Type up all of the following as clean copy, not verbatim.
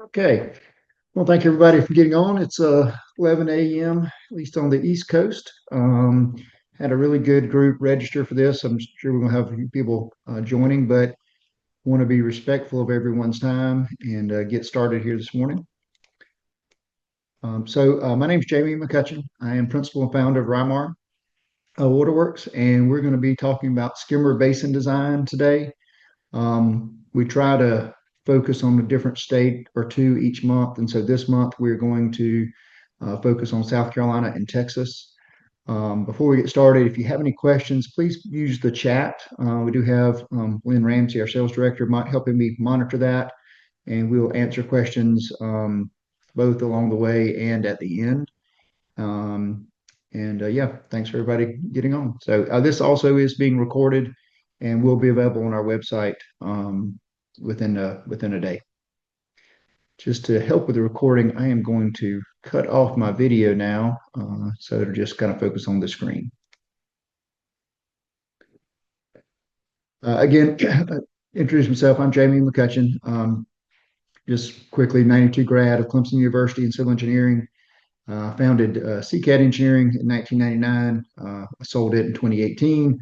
Okay. Well, thank you everybody for getting on. It's 11 a.m., at least on the East Coast. Had a really good group register for this. I'm sure we're going to have a few people joining, but want to be respectful of everyone's time and get started here this morning. My name is Jamie McCutchen. I am principal and founder of Rymar Waterworks, and we're going to be talking about skimmer basin design today. We try to focus on a different state or two each month. And so this month we're going to focus on South Carolina and Texas. Before we get started, if you have any questions, please use the chat. We do have Lynn Ramsey, our sales director, helping me monitor that, and we'll answer questions both along the way and at the end. Yeah, thanks for everybody getting on. So this also is being recorded and will be available on our website within a day. Just to help with the recording, I am going to cut off my video now, so it'll just kind of focus on the screen. Again, introduce myself. I'm Jamie McCutchen. Just quickly, 92 grad of Clemson University in civil engineering. Founded CCAD Engineering in 1999. I sold it in 2018,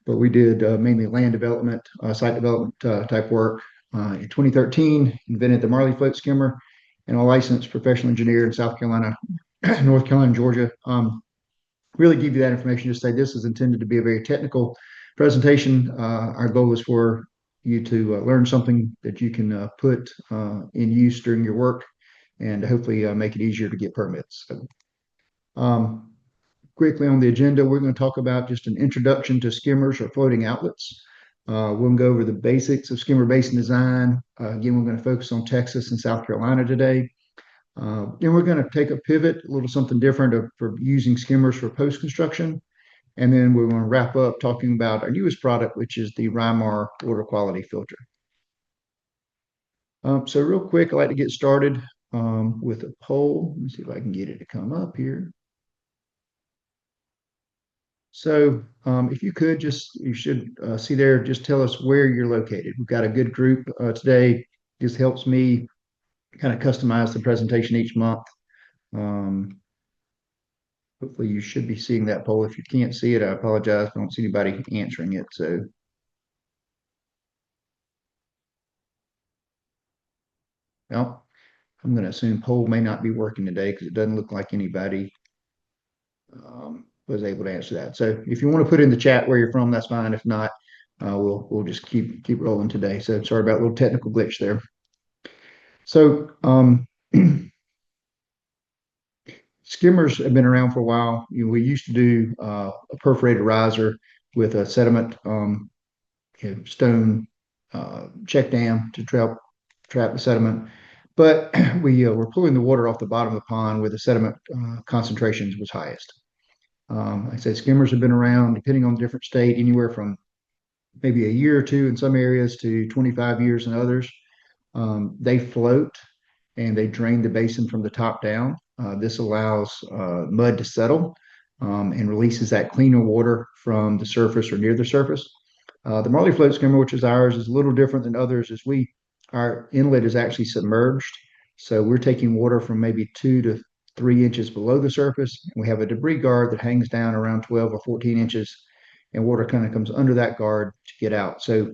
but we did mainly land development, site development type work. In 2013, invented the Marlee float skimmer, and a licensed professional engineer in South Carolina, North Carolina, and Georgia. Really give you that information to say this is intended to be a very technical presentation. Our goal is for you to learn something that you can put in use during your work and hopefully make it easier to get permits. So, quickly on the agenda, we're going to talk about just an introduction to skimmers or floating outlets. We're going to go over the basics of skimmer basin design. Again, we're going to focus on Texas and South Carolina today. Then we're going to take a pivot, a little something different for using skimmers for post-construction. And then we're going to wrap up talking about our newest product, which is the Rymar water quality filter. So real quick, I'd like to get started with a poll. Let me see if I can get it to come up here. So if you could you should see there, just tell us where you're located. We've got a good group today. This helps me kind of customize the presentation each month. Hopefully you should be seeing that poll. If you can't see it, I apologize. I don't see anybody answering it. So well, I'm going to assume poll may not be working today because it doesn't look like anybody was able to answer that. So if you want to put in the chat where you're from, that's fine. If not, we'll just keep rolling today. So sorry about a little technical glitch there. So skimmers have been around for a while. We used to do a perforated riser with a sediment stone check dam to trap the sediment. But we were pulling the water off the bottom of the pond where the sediment concentrations was highest. Like I said, skimmers have been around, depending on the different state, anywhere from maybe a year or two in some areas to 25 years in others. They float and they drain the basin from the top down. This allows mud to settle and releases that cleaner water from the surface or near the surface. The Marlee float skimmer, which is ours, is a little different than others, as our inlet is actually submerged. So we're taking water from maybe 2 to 3 inches below the surface. And we have a debris guard that hangs down around 12 or 14 inches, and water kind of comes under that guard to get out. So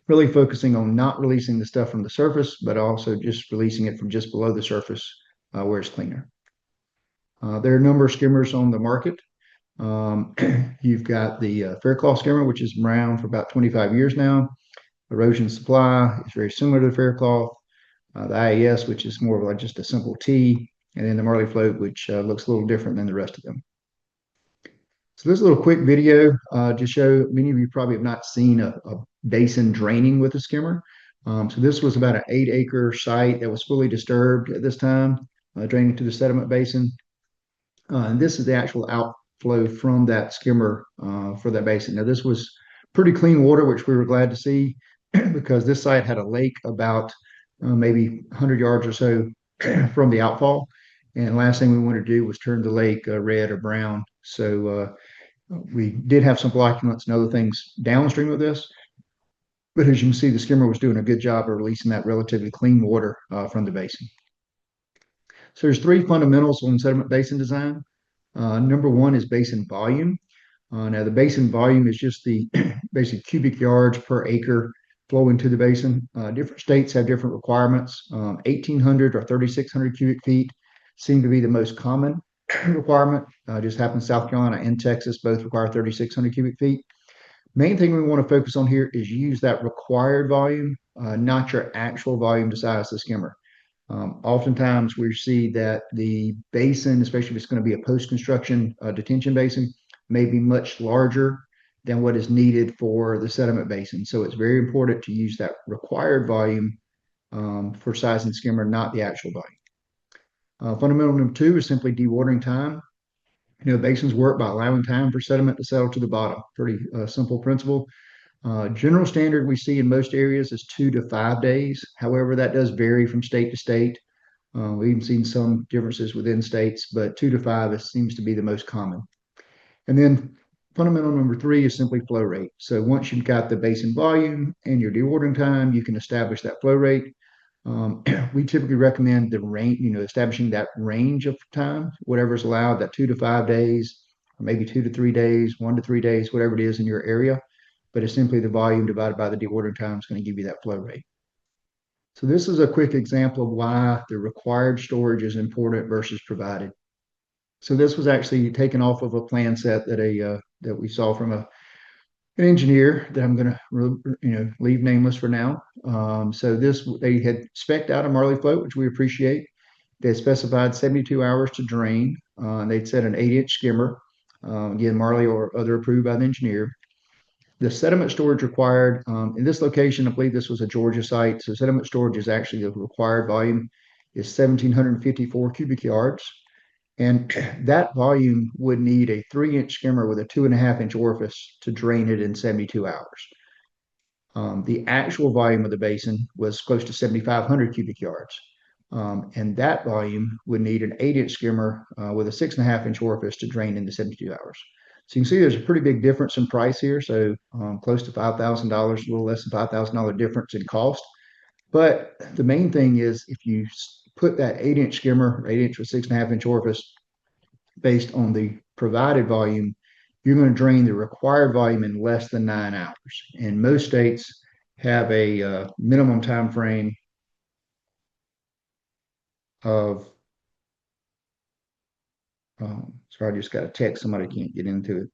really focusing on not releasing the stuff from the surface, but also just releasing it from just below the surface where it's cleaner. There are a number of skimmers on the market. You've got the Faircloth skimmer, which has been around for about 25 years now. Erosion supply is very similar to the Faircloth. The IAS, which is more of like just a simple T, and then the Marlee float, which looks a little different than the rest of them. So this little quick video to show, many of you probably have not seen a basin draining with a skimmer. So this was about an 8-acre site that was fully disturbed at this time, draining to the sediment basin. And this is the actual outflow from that skimmer for that basin. Now this was pretty clean water, which we were glad to see because this site had a lake about maybe 100 yards or so from the outfall. And last thing we wanted to do was turn the lake red or brown. So we did have some flocculants and other things downstream of this, But as you can see, the skimmer was doing a good job of releasing that relatively clean water from the basin. So there's three fundamentals on sediment basin design. Number one is basin volume. Now the basin volume is just the basic cubic yards per acre flow into the basin. Different states have different requirements. 1,800 or 3,600 cubic feet seem to be the most common requirement. Just happens South Carolina and Texas both require 3,600 cubic feet. Main thing we want to focus on here is use that required volume, not your actual volume to size the skimmer. Oftentimes we see that the basin, especially if it's going to be a post-construction detention basin, may be much larger than what is needed for the sediment basin. So it's very important to use that required volume for sizing skimmer, not the actual volume. Fundamental number two is simply dewatering time. Basins work by allowing time for sediment to settle to the bottom. Pretty simple principle. General standard we see in most areas is 2 to 5 days. However, that does vary from state to state. We've even seen some differences within states, but 2 to 5 seems to be the most common. And then fundamental number three is simply flow rate. So once you've got the basin volume and your dewatering time, you can establish that flow rate. We typically recommend the range, establishing that range of time, whatever is allowed, that 2 to 5 days, or maybe 2 to 3 days, 1 to 3 days, whatever it is in your area. But it's simply the volume divided by the dewatering time is going to give you that flow rate. So this is a quick example of why the required storage is important versus provided. So this was actually taken off of a plan set that we saw from an engineer that I'm going to leave nameless for now. So they had spec'd out a Marlee float, which we appreciate. They specified 72 hours to drain. They'd set an 8-inch skimmer. Again, Marlee or other approved by the engineer. The sediment storage required in this location, I believe this was a Georgia site. So sediment storage is actually the required volume is 1,754 cubic yards. And that volume would need a 3-inch skimmer with a 2.5-inch orifice to drain it in 72 hours. The actual volume of the basin was close to 7,500 cubic yards. And that volume would need an 8-inch skimmer with a 6.5-inch orifice to drain in the 72 hours. So you can see there's a pretty big difference in price here. So close to $5,000, a little less than $5,000 difference in cost. But the main thing is if you put that 8-inch skimmer, 8-inch with 6.5-inch orifice, based on the provided volume, you're going to drain the required volume in less than 9 hours. And most states have a minimum time frame of, sorry, I just got a text, somebody can't get into it.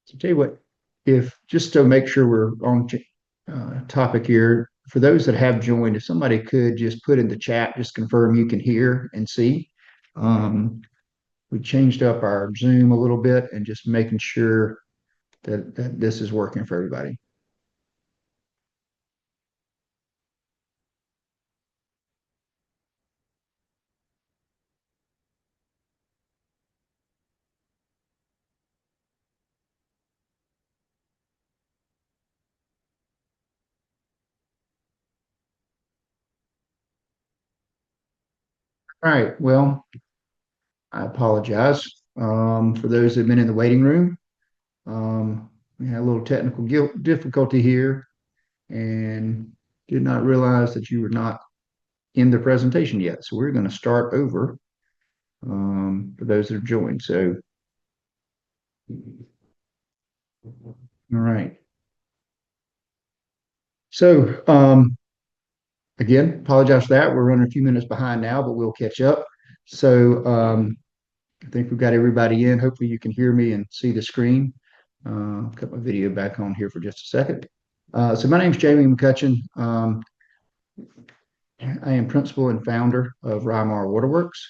So tell you what, if just to make sure we're on topic here, for those that have joined, if somebody could just put in the chat, just confirm you can hear and see. We changed up our Zoom a little bit and just making sure that this is working for everybody. All right, well, I apologize for those that have been in the waiting room. We had a little technical difficulty here and did not realize that you were not in the presentation yet. So we're going to start over for those that have joined. So, all right. So, again, apologize for that. We're running a few minutes behind now, but we'll catch up. So, I think we've got everybody in. Hopefully you can hear me and see the screen. Cut my video back on here for just a second. So my name is Jamie McCutchen. I am principal and founder of Rymar Waterworks.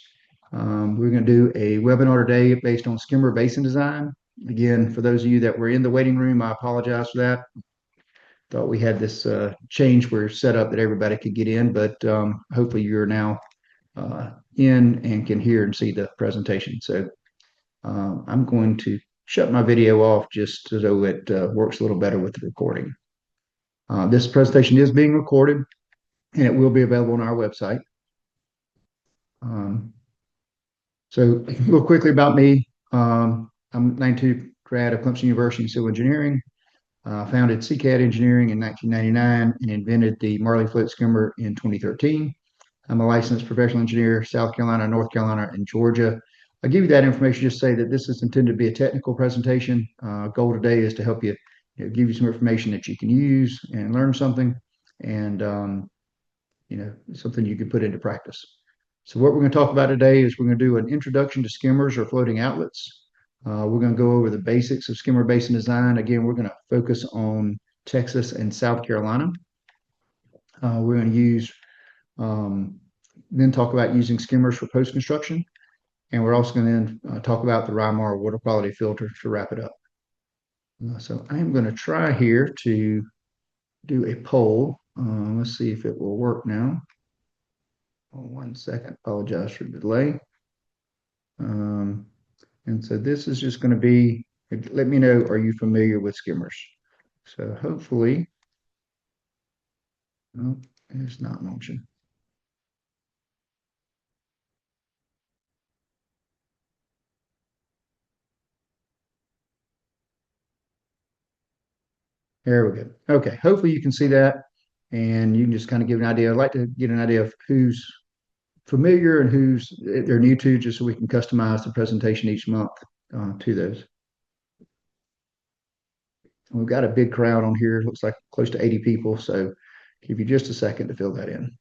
We're going to do a webinar today based on skimmer basin design. Again, for those of you that were in the waiting room, I apologize for that. Thought we had this change where set up that everybody could get in, but hopefully you're now in and can hear and see the presentation. So I'm going to shut my video off just so it works a little better with the recording. This presentation is being recorded and it will be available on our website. So real quickly about me, I'm 92 grad of Clemson University in civil engineering. Founded CCAD Engineering in 1999 and invented the Marlee float skimmer in 2013. I'm a licensed professional engineer, South Carolina, North Carolina, and Georgia. I give you that information just to say that this is intended to be a technical presentation. Goal today is to help you, give you some information that you can use and learn something, and something you can put into practice. So what we're going to talk about today is we're going to do an introduction to skimmers or floating outlets. We're going to go over the basics of skimmer basin design. Again, we're going to focus on Texas and South Carolina. We're going to use then talk about using skimmers for post-construction. And we're also going to talk about the Rymar water quality filter to wrap it up. So I'm going to try here to do a poll. Let's see if it will work now. 1 second, apologize for the delay. And so this is just going to be, let me know, are you familiar with skimmers? So hopefully, no, it's not launching. There we go. Okay, hopefully you can see that and you can just kind of give an idea. I'd like to get an idea of who's familiar and who's they're new to, just so we can customize the presentation each month to those. We've got a big crowd on here. It looks like close to 80 people. So give you just a second to fill that in.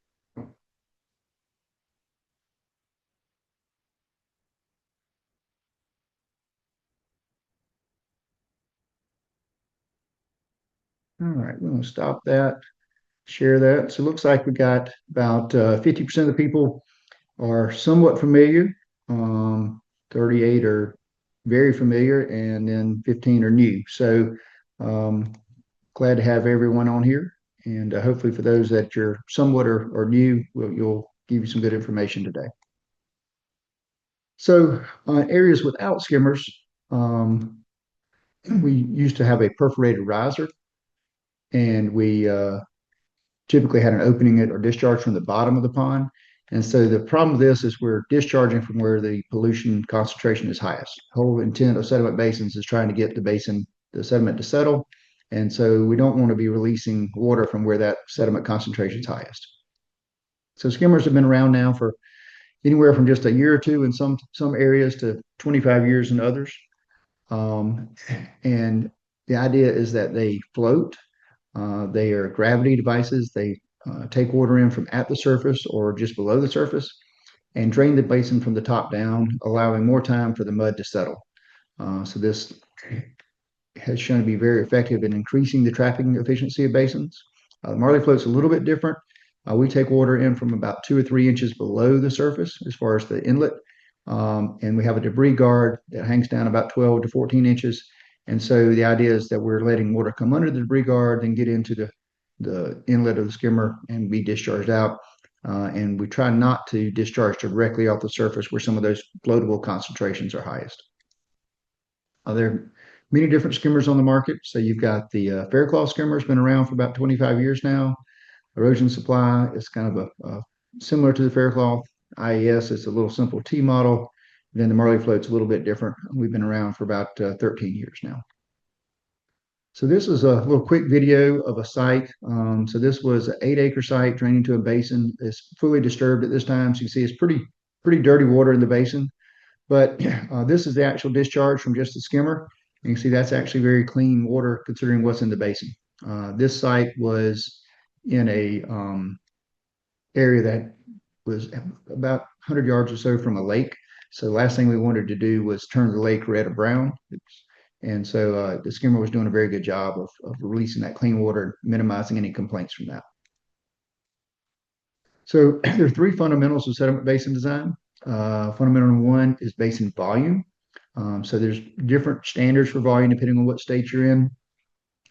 All right, we're going to stop that, share that. So it looks like we got about 50% of the people are somewhat familiar, 38 are very familiar, and then 15 are new. So glad to have everyone on here. And hopefully for those that you're somewhat or new, you'll give you some good information today. So areas without skimmers, we used to have a perforated riser, and we typically had an opening or discharge from the bottom of the pond. And so the problem with this is we're discharging from where the pollution concentration is highest. The whole intent of sediment basins is trying to get the sediment to settle. And so we don't want to be releasing water from where that sediment concentration is highest. So skimmers have been around now for anywhere from just a year or two in some areas to 25 years in others. And the idea is that they float. They are gravity devices. They take water in from at the surface or just below the surface and drain the basin from the top down, allowing more time for the mud to settle. So this has shown to be very effective in increasing the trapping efficiency of basins. The Marlee float's a little bit different. We take water in from about 2 or 3 inches below the surface as far as the inlet. And we have a debris guard that hangs down about 12 to 14 inches. And so the idea is that we're letting water come under the debris guard and get into the inlet of the skimmer and be discharged out. And we try not to discharge directly off the surface where some of those floatable concentrations are highest. There are many different skimmers on the market. So you've got the Faircloth skimmer, has been around for about 25 years now. Erosion Supply is kind of a similar to the Faircloth. IES is a little simple T model. Then the Marlee float's a little bit different. We've been around for about 13 years now. So this is a little quick video of a site. So this was an 8-acre site draining to a basin. It's fully disturbed at this time. So you can see it's pretty dirty water in the basin. But this is the actual discharge from just the skimmer. You can see that's actually very clean water considering what's in the basin. This site was in a area that was about 100 yards or so from a lake. So the last thing we wanted to do was turn the lake red or brown. And so the skimmer was doing a very good job of releasing that clean water, minimizing any complaints from that. So there are 3 fundamentals of sediment basin design. Fundamental number 1 is basin volume. So there's different standards for volume depending on what state you're in.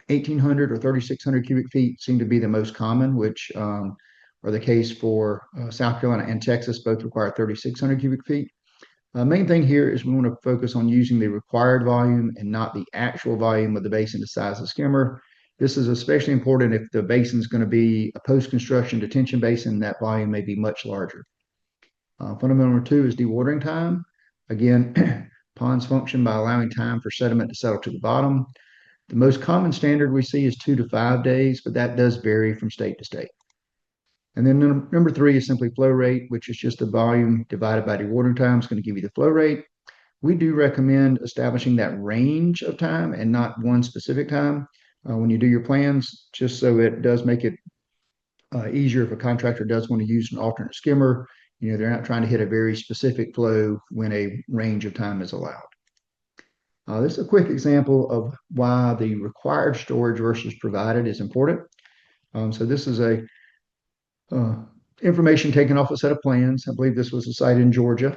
1,800 or 3,600 cubic feet seem to be the most common, which are the case for South Carolina and Texas. Both require 3,600 cubic feet. Main thing here is we want to focus on using the required volume and not the actual volume of the basin to size the skimmer. This is especially important if the basin is going to be a post-construction detention basin. That volume may be much larger. Fundamental number 2 is dewatering time. Again, Ponds function by allowing time for sediment to settle to the bottom. The most common standard we see is 2 to 5 days, but that does vary from state to state. And then number three is simply flow rate, which is just the volume divided by dewatering time. It's going to give you the flow rate. We do recommend establishing that range of time and not one specific time when you do your plans, just so it does make it easier if a contractor does want to use an alternate skimmer. They're not trying to hit a very specific flow when a range of time is allowed. This is a quick example of why the required storage versus provided is important. So this is a information taken off a set of plans. I believe this was a site in Georgia.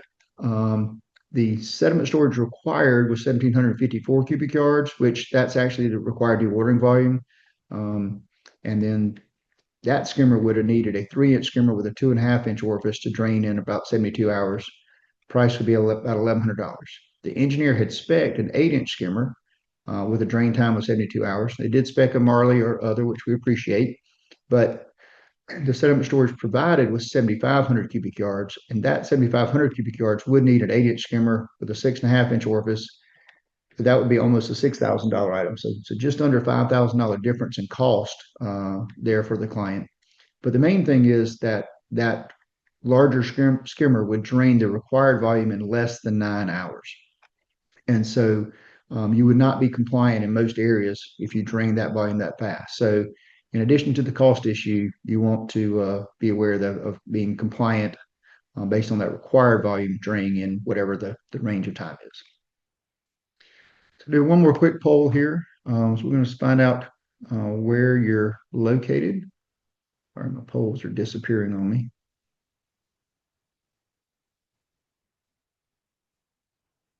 The sediment storage required was 1,754 cubic yards, which that's actually the required dewatering volume. And then that skimmer would have needed a 3-inch skimmer with a 2.5-inch orifice to drain in about 72 hours. Price would be about $1,100. The engineer had spec'd an 8-inch skimmer with a drain time of 72 hours. They did spec a Marlee or other, which we appreciate, but the sediment storage provided was 7,500 cubic yards, and that 7,500 cubic yards would need an 8-inch skimmer with a 6.5-inch orifice. That would be almost a $6,000 item. So just under $5,000 difference in cost there for the client. But the main thing is that that larger skimmer would drain the required volume in less than 9 hours. And so you would not be compliant in most areas if you drain that volume that fast. So in addition to the cost issue, you want to be aware of being compliant based on that required volume draining in whatever the range of time is. So do one more quick poll here. So we're going to find out where you're located. Sorry, my polls are disappearing on me.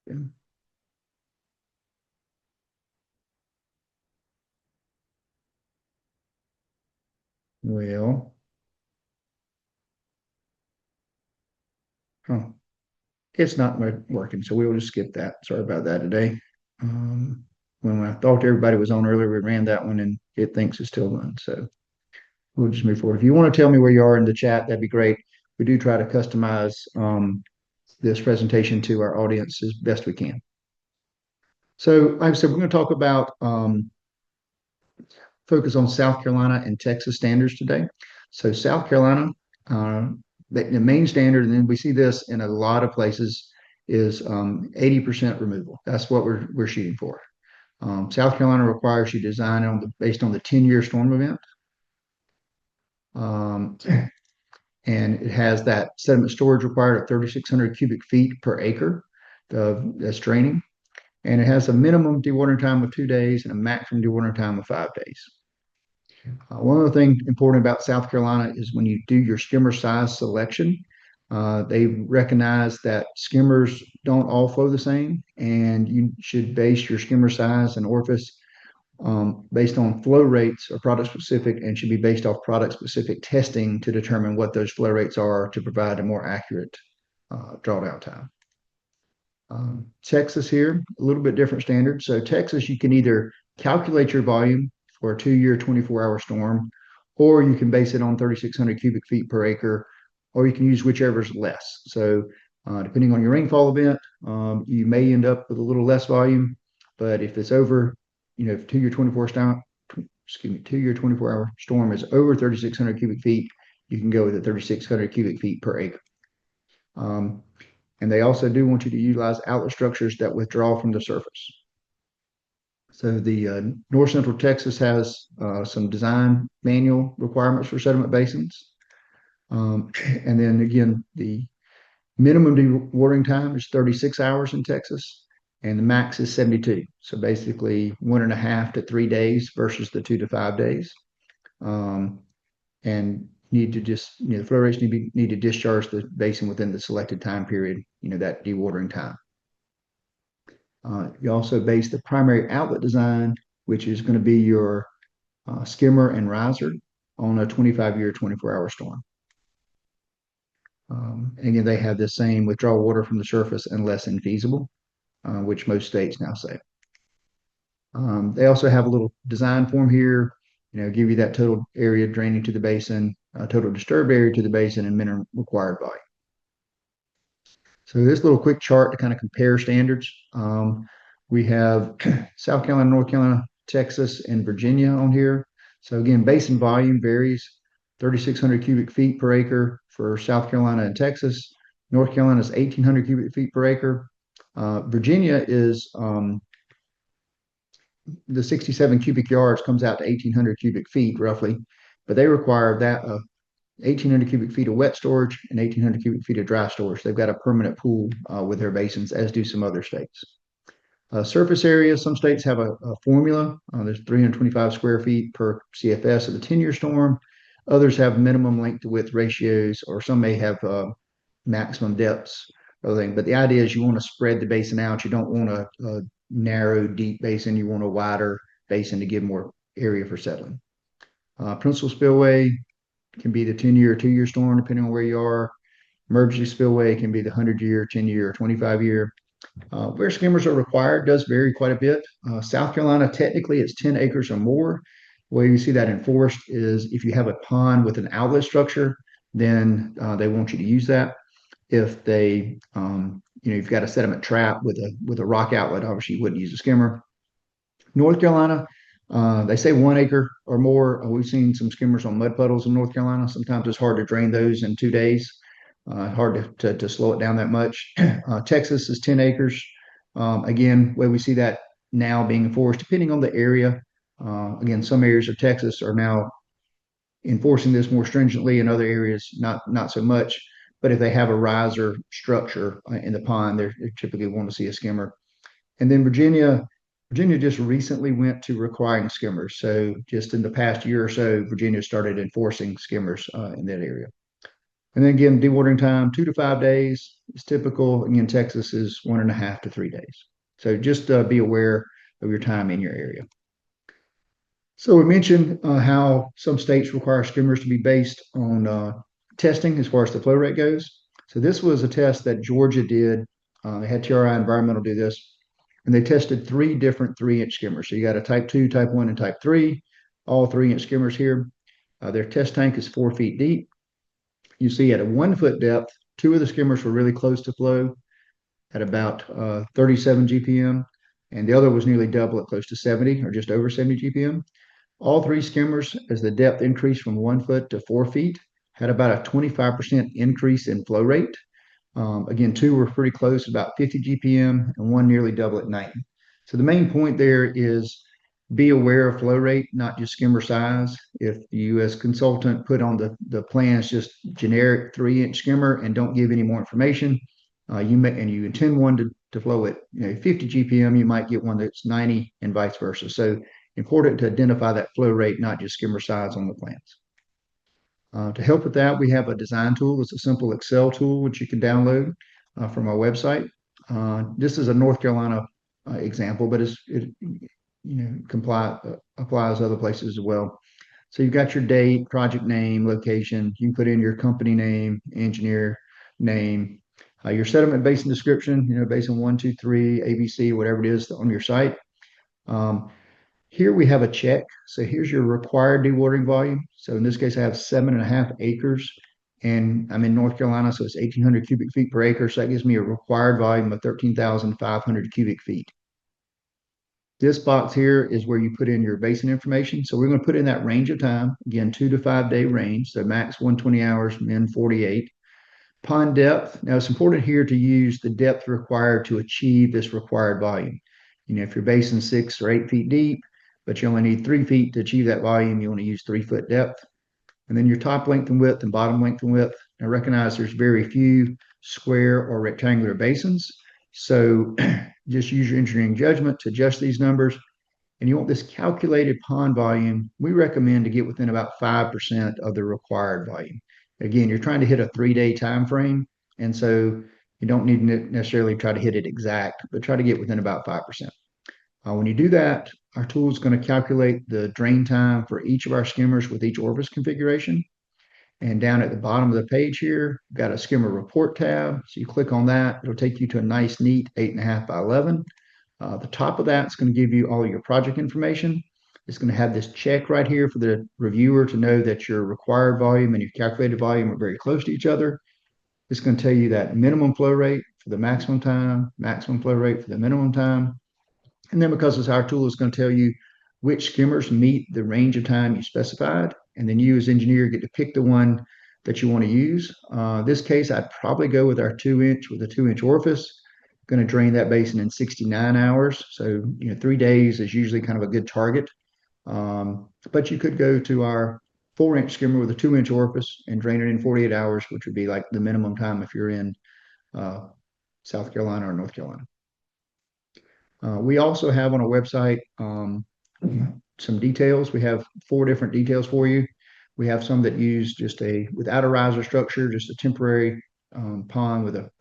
Yeah. Well, oh, it's not working, so we'll just skip that. Sorry about that today. When I thought everybody was on earlier, we ran that one and it thinks it's still on. So we'll just move forward. If you want to tell me where you are in the chat, that'd be great. We do try to customize this presentation to our audience as best we can. So like I said, we're going to talk about focus on South Carolina and Texas standards today. So South Carolina, the main standard, and then we see this in a lot of places, is 80% removal. That's what we're shooting for. South Carolina requires you design based on the 10-year storm event. And it has that sediment storage required of 3,600 cubic feet per acre that's draining. And it has a minimum dewatering time of 2 days and a maximum dewatering time of 5 days. One other thing important about South Carolina is when you do your skimmer size selection, they recognize that skimmers don't all flow the same, and you should base your skimmer size and orifice based on flow rates or product specific, and should be based off product specific testing to determine what those flow rates are to provide a more accurate drawdown time. Texas here, a little bit different standard. So Texas, you can either calculate your volume for a 2-year, 24-hour storm, or you can base it on 3,600 cubic feet per acre, or you can use whichever is less. So depending on your rainfall event, you may end up with a little less volume, but if it's over, if 2-year 24-hour storm is over 3,600 cubic feet, you can go with the 3,600 cubic feet per acre. And they also do want you to utilize outlet structures that withdraw from the surface. So the North Central Texas has some design manual requirements for sediment basins. And then again, the minimum dewatering time is 36 hours in Texas, and the max is 72. So basically 1.5 to 3 days versus the 2 to 5 days. And need to just, the flow rates need to discharge the basin within the selected time period, that dewatering time. You also base the primary outlet design, which is going to be your skimmer and riser, on a 25-year, 24-hour storm. And again, they have the same withdraw water from the surface unless infeasible, which most states now say. They also have a little design form here, give you that total area draining to the basin, total disturbed area to the basin, and minimum required volume. So this little quick chart to kind of compare standards. We have South Carolina, North Carolina, Texas, and Virginia on here. So again, basin volume varies 3,600 cubic feet per acre for South Carolina and Texas. North Carolina is 1,800 cubic feet per acre. Virginia is the 67 cubic yards comes out to 1,800 cubic feet roughly, but they require that 1,800 cubic feet of wet storage and 1,800 cubic feet of dry storage. They've got a permanent pool with their basins, as do some other states. Surface area, some states have a formula. There's 325 square feet per CFS of the 10-year storm. Others have minimum length to width ratios, or some may have maximum depths. But the idea is you want to spread the basin out. You don't want a narrow, deep basin. You want a wider basin to give more area for settling. Principal spillway can be the 10-year or 2-year storm, depending on where you are. Emergency spillway can be the 100-year, 10-year, or 25-year. Where skimmers are required does vary quite a bit. South Carolina, technically, it's 10 acres or more. The way you see that enforced is if you have a pond with an outlet structure, then they want you to use that. If they, you've got a sediment trap with a rock outlet, obviously you wouldn't use a skimmer. North Carolina, they say 1 acre or more. We've seen some skimmers on mud puddles in North Carolina. Sometimes it's hard to drain those in 2 days. Hard to slow it down that much. Texas is 10 acres. Again, where we see that now being enforced, depending on the area. Again, some areas of Texas are now enforcing this more stringently, in other areas not so much. But if they have a riser structure in the pond, they typically want to see a skimmer. And then Virginia just recently went to requiring skimmers. So just in the past year or so, Virginia started enforcing skimmers in that area. And then again, dewatering time, 2 to 5 days is typical. Again, Texas is 1.5 to 3 days. So just be aware of your time in your area. So we mentioned how some states require skimmers to be based on testing as far as the flow rate goes. So this was a test that Georgia did. They had TRI Environmental do this, and they tested 3 different 3-inch skimmers. So you got a type 2, type 1, and type 3, all 3-inch skimmers here. Their test tank is 4 feet deep. You see at a 1 foot depth, 2 of the skimmers were really close to flow at about 37 GPM, and the other was nearly double at close to 70 or just over 70 GPM. All 3 skimmers, as the depth increased from 1 foot to 4 feet, had about a 25% increase in flow rate. Again, 2 were pretty close, about 50 GPM, and 1 nearly double at 90. So the main point there is be aware of flow rate, not just skimmer size. If the U.S. consultant put on the plans just generic 3-inch skimmer and don't give any more information, you intend one to flow at 50 GPM, you might get one that's 90 and vice versa. So important to identify that flow rate, not just skimmer size on the plans. To help with that, we have a design tool. It's a simple Excel tool which you can download from our website. This is a North Carolina example, but it applies other places as well. So you've got your date, project name, location. You can put in your company name, engineer name, your sediment basin description, basin 1, 2, 3, ABC, whatever it is on your site. Here we have a check. So here's your required dewatering volume. So in this case, I have 7.5 acres, and I'm in North Carolina, so it's 1,800 cubic feet per acre. So that gives me a required volume of 13,500 cubic feet. This box here is where you put in your basin information. So we're going to put in that range of time, again, 2 to 5 day range. So max 120 hours, min 48. Pond depth. Now it's important here to use the depth required to achieve this required volume. If your basin's 6 or 8 feet deep, but you only need 3 feet to achieve that volume, you want to use 3 foot depth. And then your top length and width and bottom length and width. Now recognize there's very few square or rectangular basins. So just use your engineering judgment to adjust these numbers. And you want this calculated pond volume, we recommend to get within about 5% of the required volume. Again, you're trying to hit a 3-day time frame, and so you don't need to necessarily try to hit it exact, but try to get within about 5%. When you do that, our tool is going to calculate the drain time for each of our skimmers with each orifice configuration. And down at the bottom of the page here, we've got a skimmer report tab. So you click on that, it'll take you to a nice, neat 8.5 by 11. The top of that is going to give you all your project information. It's going to have this check right here for the reviewer to know that your required volume and your calculated volume are very close to each other. It's going to tell you that minimum flow rate for the maximum time, maximum flow rate for the minimum time. And then because it's our tool, it's going to tell you which skimmers meet the range of time you specified. And then you as engineer get to pick the one that you want to use. This case, I'd probably go with our 2-inch with a 2-inch orifice. Going to drain that basin in 69 hours. So, 3 days is usually kind of a good target. But you could go to our 4-inch skimmer with a 2-inch orifice and drain it in 48 hours, which would be like the minimum time if you're in South Carolina or North Carolina. We also have on our website some details. We have 4 different details for you. We have some that use just without a riser structure, just a temporary pond with a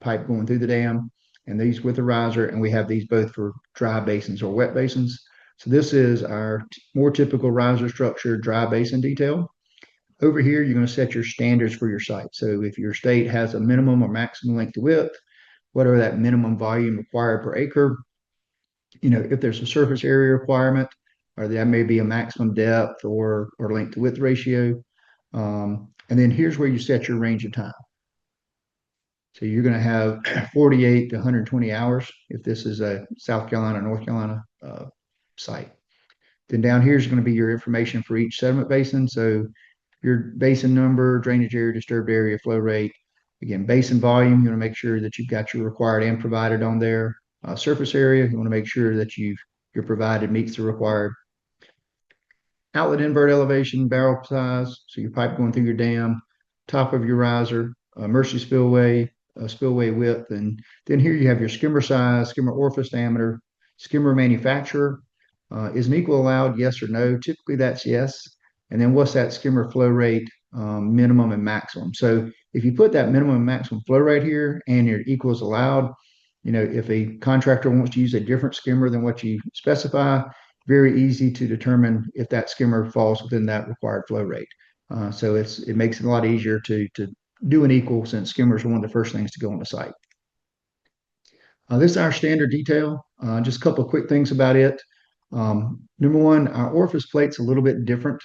pipe going through the dam, and these with a riser. And we have these both for dry basins or wet basins. So this is our more typical riser structure dry basin detail. Over here, you're going to set your standards for your site. So if your state has a minimum or maximum length to width, whatever that minimum volume required per acre, if there's a surface area requirement, or that may be a maximum depth or length to width ratio. And then here's where you set your range of time. So you're going to have 48 to 120 hours if this is a South Carolina, North Carolina site. Then down here is going to be your information for each sediment basin. So your basin number, drainage area, disturbed area, flow rate. Again, basin volume, you want to make sure that you've got your required and provided on there. Surface area, you want to make sure that your provided meets the required. Outlet invert elevation, barrel size, so your pipe going through your dam, top of your riser, emergency spillway, spillway width, and then here you have your skimmer size, skimmer orifice diameter, skimmer manufacturer. Is an equal allowed, yes or no? Typically that's yes. And then what's that skimmer flow rate, minimum and maximum? So if you put that minimum and maximum flow rate here and your equals allowed, if a contractor wants to use a different skimmer than what you specify, very easy to determine if that skimmer falls within that required flow rate. So it makes it a lot easier to do an equal, since skimmers are one of the first things to go on the site. This is our standard detail. Just a couple of quick things about it. Number one, our orifice plate's a little bit different.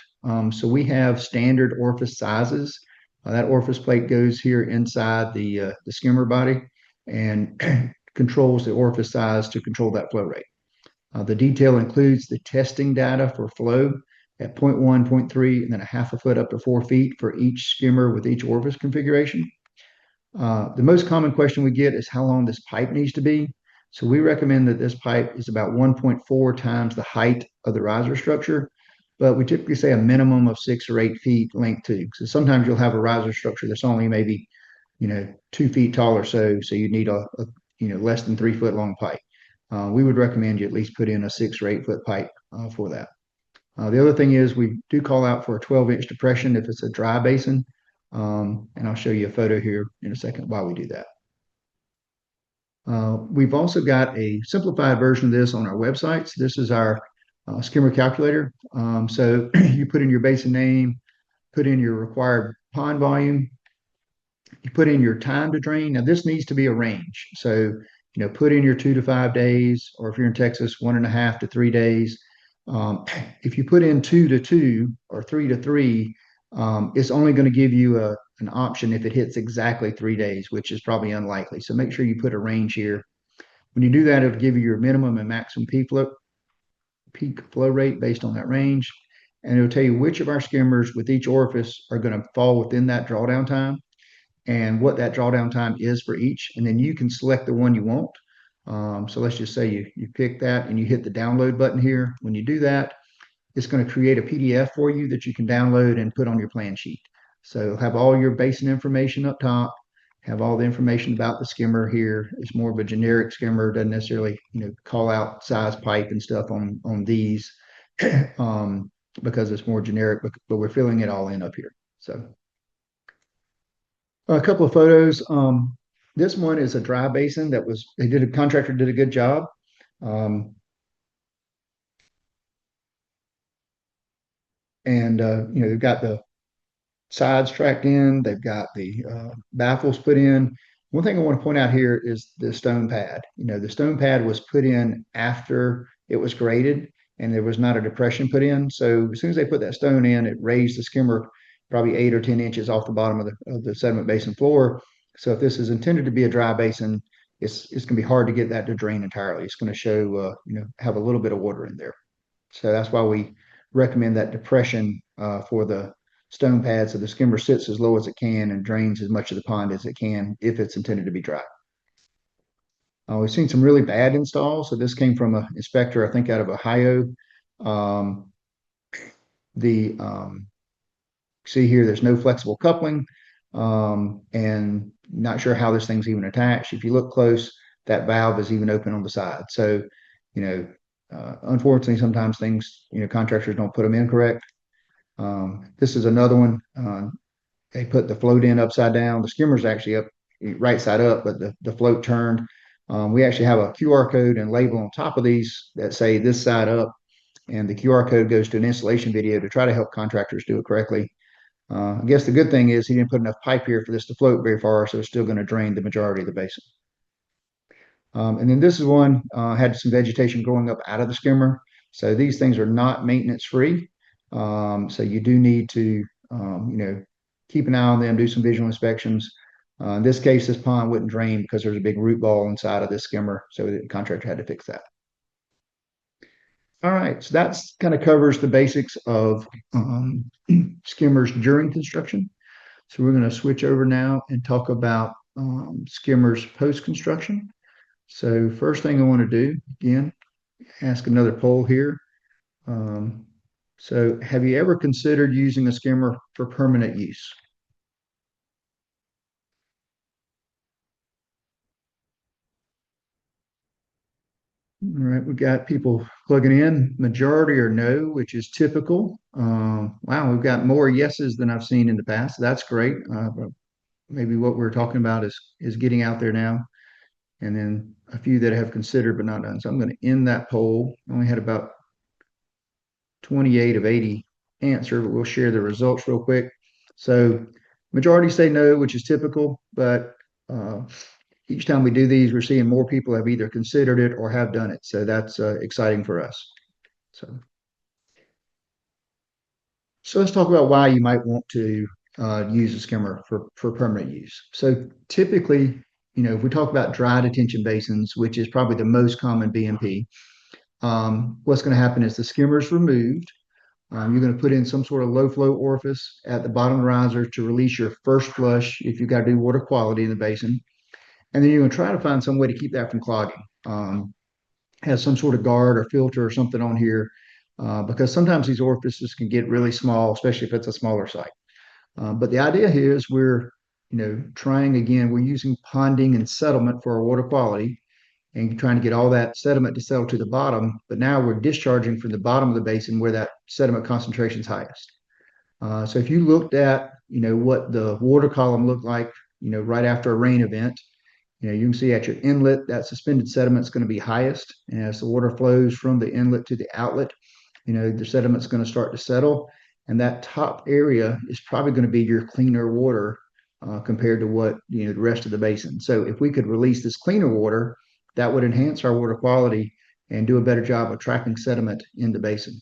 So we have standard orifice sizes. That orifice plate goes here inside the skimmer body and controls the orifice size to control that flow rate. The detail includes the testing data for flow at 0.1, 0.3, and then a half a foot up to 4 feet for each skimmer with each orifice configuration. The most common question we get is how long this pipe needs to be. So we recommend that this pipe is about 1.4 times the height of the riser structure, but we typically say a minimum of 6 or 8 feet length too. So sometimes you'll have a riser structure that's only maybe 2 feet tall or so you need a less than 3 foot long pipe. We would recommend you at least put in a 6 or 8 foot pipe for that. The other thing is we do call out for a 12-inch depression if it's a dry basin. And I'll show you a photo here in a second while we do that. We've also got a simplified version of this on our website. So this is our skimmer calculator. So you put in your basin name, put in your required pond volume, you put in your time to drain. Now this needs to be a range. So, put in your 2 to 5 days, or if you're in Texas, 1.5 to 3 days. If you put in 2 to 2 or 3 to 3, it's only going to give you an option if it hits exactly 3 days, which is probably unlikely. So make sure you put a range here. When you do that, it'll give you your minimum and maximum peak flow rate based on that range. And it'll tell you which of our skimmers with each orifice are going to fall within that drawdown time and what that drawdown time is for each. And then you can select the one you want. So let's just say you pick that and you hit the download button here. When you do that, it's going to create a PDF for you that you can download and put on your plan sheet. So have all your basin information up top, have all the information about the skimmer here. It's more of a generic skimmer, doesn't necessarily call out size pipe and stuff on these because it's more generic, but we're filling it all in up here. So a couple of photos. This one is a dry basin contractor did a good job. They've got the sides tracked in, they've got the baffles put in. One thing I want to point out here is the stone pad. The stone pad was put in after it was graded and there was not a depression put in. So as soon as they put that stone in, it raised the skimmer probably 8 or 10 inches off the bottom of the sediment basin floor. So if this is intended to be a dry basin, it's going to be hard to get that to drain entirely. It's going to show, have a little bit of water in there. So that's why we recommend that depression for the stone pad, so the skimmer sits as low as it can and drains as much of the pond as it can if it's intended to be dry. We've seen some really bad installs. So this came from an inspector, I think, out of Ohio. Um, the See here, there's no flexible coupling, and not sure how this thing's even attached. If you look close, that valve is even open on the side. So, unfortunately, sometimes things, contractors don't put them in correct. This is another one. They put the float in upside down. The skimmer's actually up right side up, but the float turned. We actually have a QR code and label on top of these that say this side up, and the QR code goes to an installation video to try to help contractors do it correctly. I guess the good thing is he didn't put enough pipe here for this to float very far, so it's still going to drain the majority of the basin. And then this is one had some vegetation growing up out of the skimmer. So these things are not maintenance free. So you do need to, keep an eye on them, do some visual inspections. In this case, this pond wouldn't drain because there's a big root ball inside of this skimmer. So the contractor had to fix that. All right, so that's kind of covers the basics of skimmers during construction. So we're going to switch over now and talk about skimmers post-construction. So first thing I want to do, again, ask another poll here. So have you ever considered using a skimmer for permanent use? All right, we got people plugging in. Majority or no, which is typical. Wow, we've got more yeses than I've seen in the past. That's great. Maybe what we're talking about is getting out there now. And then a few that have considered but not done. So I'm going to end that poll. I only had about 28 of 80 answer, but we'll share the results real quick. So majority say no, which is typical, but each time we do these, we're seeing more people have either considered it or have done it. So that's exciting for us. So let's talk about why you might want to use a skimmer for permanent use. So typically, if we talk about dry detention basins, which is probably the most common BMP, what's going to happen is the skimmer is removed. You're going to put in some sort of low flow orifice at the bottom of the riser to release your first flush if you've got to do water quality in the basin. And then you're going to try to find some way to keep that from clogging. Has some sort of guard or filter or something on here, because sometimes these orifices can get really small, especially if it's a smaller site. But the idea here is we're, trying again, we're using ponding and settlement for our water quality and trying to get all that sediment to settle to the bottom. But now we're discharging from the bottom of the basin where that sediment concentration is highest. So if you looked at, what the water column looked like, right after a rain event, you can see at your inlet, that suspended sediment is going to be highest. And as the water flows from the inlet to the outlet, the sediment's going to start to settle. And that top area is probably going to be your cleaner water compared to what, the rest of the basin. So if we could release this cleaner water, that would enhance our water quality and do a better job of trapping sediment in the basin.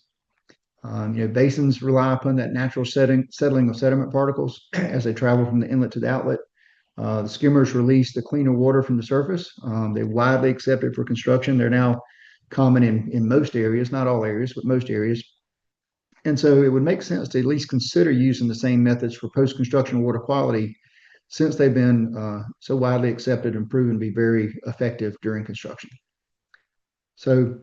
Basins rely upon that natural settling of sediment particles as they travel from the inlet to the outlet. The skimmers release the cleaner water from the surface. They're widely accepted for construction. They're now common in most areas, not all areas, but most areas. And so it would make sense to at least consider using the same methods for post-construction water quality, since they've been so widely accepted and proven to be very effective during construction. So,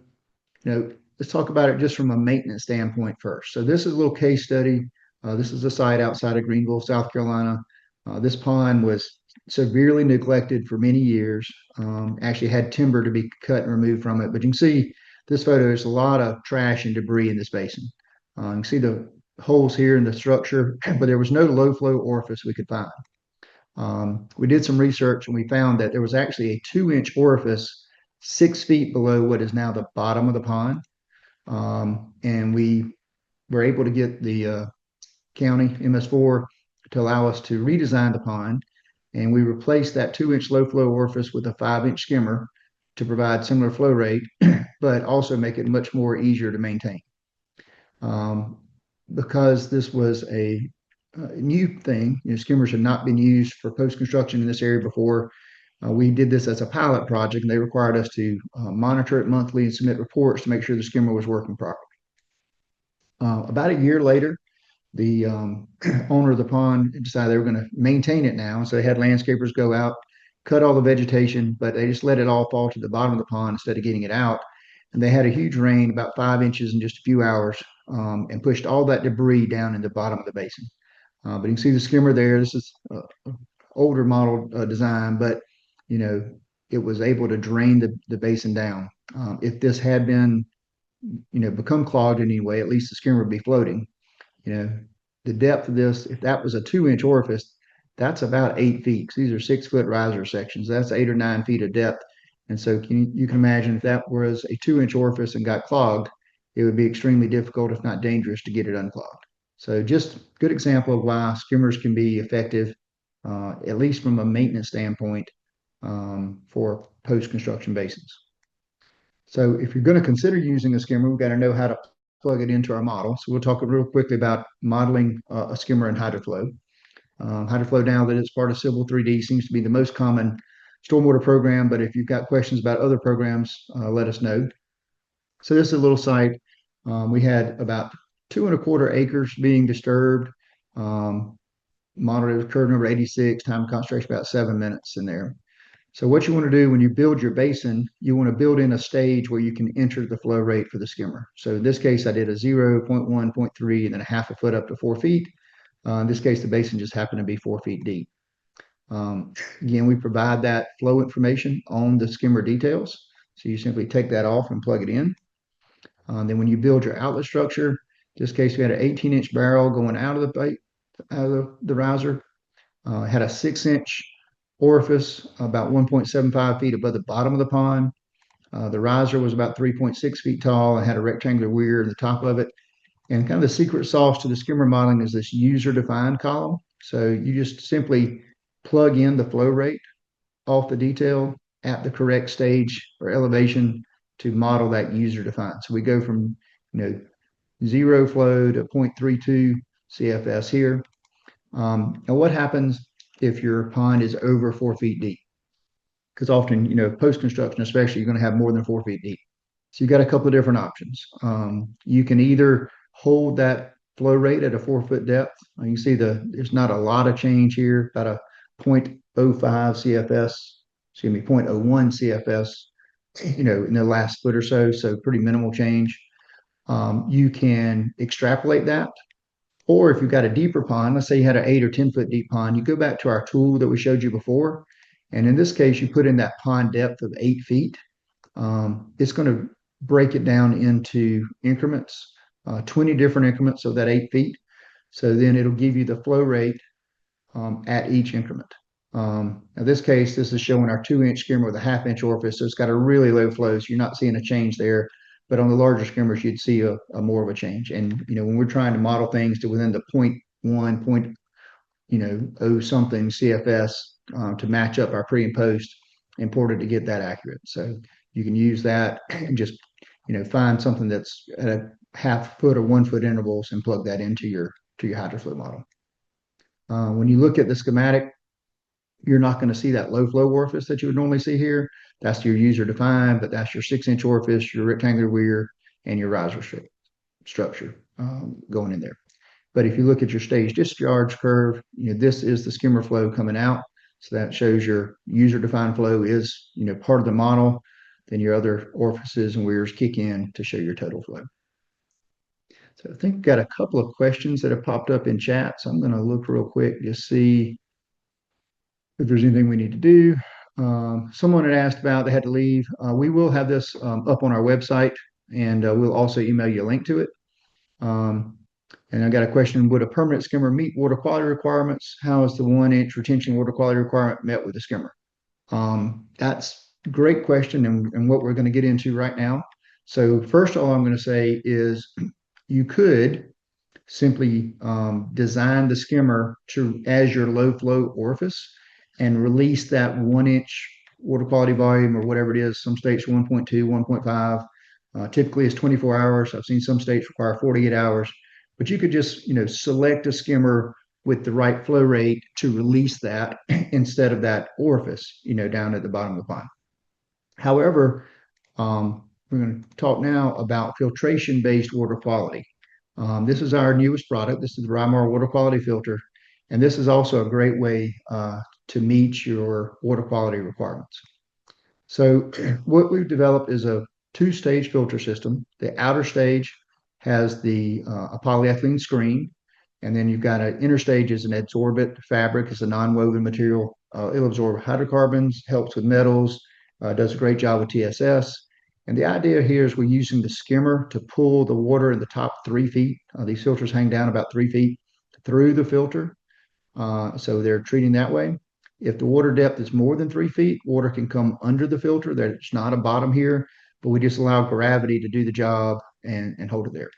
let's talk about it just from a maintenance standpoint first. So this is a little case study. This is a site outside of Greenville, South Carolina. This pond was severely neglected for many years. Actually had timber to be cut and removed from it. But you can see this photo, there's a lot of trash and debris in this basin. You can see the holes here in the structure, but there was no low flow orifice we could find. We did some research and we found that there was actually a 2-inch orifice 6 feet below what is now the bottom of the pond. And we were able to get the county MS4 to allow us to redesign the pond. And we replaced that 2-inch low flow orifice with a 5-inch skimmer to provide similar flow rate, but also make it much more easier to maintain. Because this was a 2-inch orifice, 6 feet below what is now the bottom of the pond. new thing. Skimmers had not been used for post-construction in this area before. We did this as a pilot project, and they required us to monitor it monthly and submit reports to make sure the skimmer was working properly. About a year later, the owner of the pond decided they were going to maintain it now. So they had landscapers go out, cut all the vegetation, but they just let it all fall to the bottom of the pond instead of getting it out. And they had a huge rain, about 5 inches in just a few hours, and pushed all that debris down in the bottom of the basin. But you can see the skimmer there. This is older model design, but you know, it was able to drain the basin down. If this had been, become clogged in any way, at least the skimmer would be floating. The depth of this, if that was a 2-inch orifice, that's about 8 feet. These are 6-foot riser sections. That's 8 or 9 feet of depth. And so you can imagine if that was a 2-inch orifice and got clogged, it would be extremely difficult, if not dangerous, to get it unclogged. So just good example of why skimmers can be effective, at least from a maintenance standpoint, for post-construction basins. So if you're going to consider using a skimmer, we've got to know how to plug it into our model. So we'll talk real quickly about modeling a skimmer in HydroFlow. HydroFlow, now that it's part of Civil 3D, seems to be the most common stormwater program, but if you've got questions about other programs, let us know. So this is a little site. We had about 2¼ acres being disturbed. Modeled curve number 86, time concentration about 7 minutes in there. So what you want to do when you build your basin, you want to build in a stage where you can enter the flow rate for the skimmer. So in this case, I did a 0, 0.1, 0.3, and then a half a foot up to 4 feet. In this case, the basin just happened to be 4 feet deep. Again, we provide that flow information on the skimmer details. So you simply take that off and plug it in. Then when you build your outlet structure, in this case, we had an 18-inch barrel going out of the riser. Had a 6-inch orifice about 1.75 feet above the bottom of the pond. The riser was about 3.6 feet tall and had a rectangular weir in the top of it. And kind of the secret sauce to the skimmer modeling is this user-defined column. So you just simply plug in the flow rate off the detail at the correct stage or elevation to model that user-defined. So we go from 0 flow to 0.32 CFS here. Now what happens if your pond is over 4 feet deep? Because often, post-construction especially, you're going to have more than 4 feet deep. So you've got a couple of different options. You can either hold that flow rate at a 4-foot depth. You can see there's not a lot of change here, about a 0.05 CFS, excuse me, 0.01 CFS, in the last foot or so, so pretty minimal change. You can extrapolate that. Or if you've got a deeper pond, let's say you had an 8 or 10-foot deep pond, you go back to our tool that we showed you before. And in this case, you put in that pond depth of 8 feet. It's going to break it down into increments, 20 different increments of that 8 feet. So then it'll give you the flow rate at each increment. In this case, this is showing our 2-inch skimmer with a 1/2-inch orifice. So it's got a really low flow. So you're not seeing a change there. But on the larger skimmers, you'd see a more of a change. And, when we're trying to model things to within the 0.1, 0 something CFS to match up our pre and post, important to get that accurate. So you can use that and just, find something that's at a 1/2 foot or 1 foot intervals and plug that into your HydroFlow model. When you look at the schematic, you're not going to see that low flow orifice that you would normally see here. That's your user defined, but that's your 6-inch orifice, your rectangular weir, and your riser structure going in there. But if you look at your stage discharge curve, this is the skimmer flow coming out. So that shows your user defined flow is, part of the model. Then your other orifices and weirs kick in to show your total flow. So I think we've got a couple of questions that have popped up in chat. So I'm going to look real quick, just see if there's anything we need to do. Someone had asked about, they had to leave. We will have this up on our website, and we'll also email you a link to it. And I got a question, would a permanent skimmer meet water quality requirements? How is the 1-inch retention water quality requirement met with the skimmer? That's a great question, and what we're going to get into right now. So first, all I'm going to say is you could simply design the skimmer as your low flow orifice and release that 1-inch water quality volume or whatever it is. Some states 1.2, 1.5. Typically it's 24 hours. I've seen some states require 48 hours. But you could just, select a skimmer with the right flow rate to release that instead of that orifice, down at the bottom of the pond. However, we're going to talk now about filtration-based water quality. This is our newest product. This is the Rymar Water Quality Filter, and this is also a great way to meet your water quality requirements. So what we've developed is a two-stage filter system. The outer stage has a polyethylene screen, and then you've got an inner stage is an adsorbent fabric. It's a non-woven material. It'll absorb hydrocarbons, helps with metals, does a great job with TSS. And the idea here is we're using the skimmer to pull the water in the top 3 feet. These filters hang down about 3 feet through the filter. So they're treating that way. If the water depth is more than 3 feet, water can come under the filter. There's not a bottom here, but we just allow gravity to do the job and hold it there.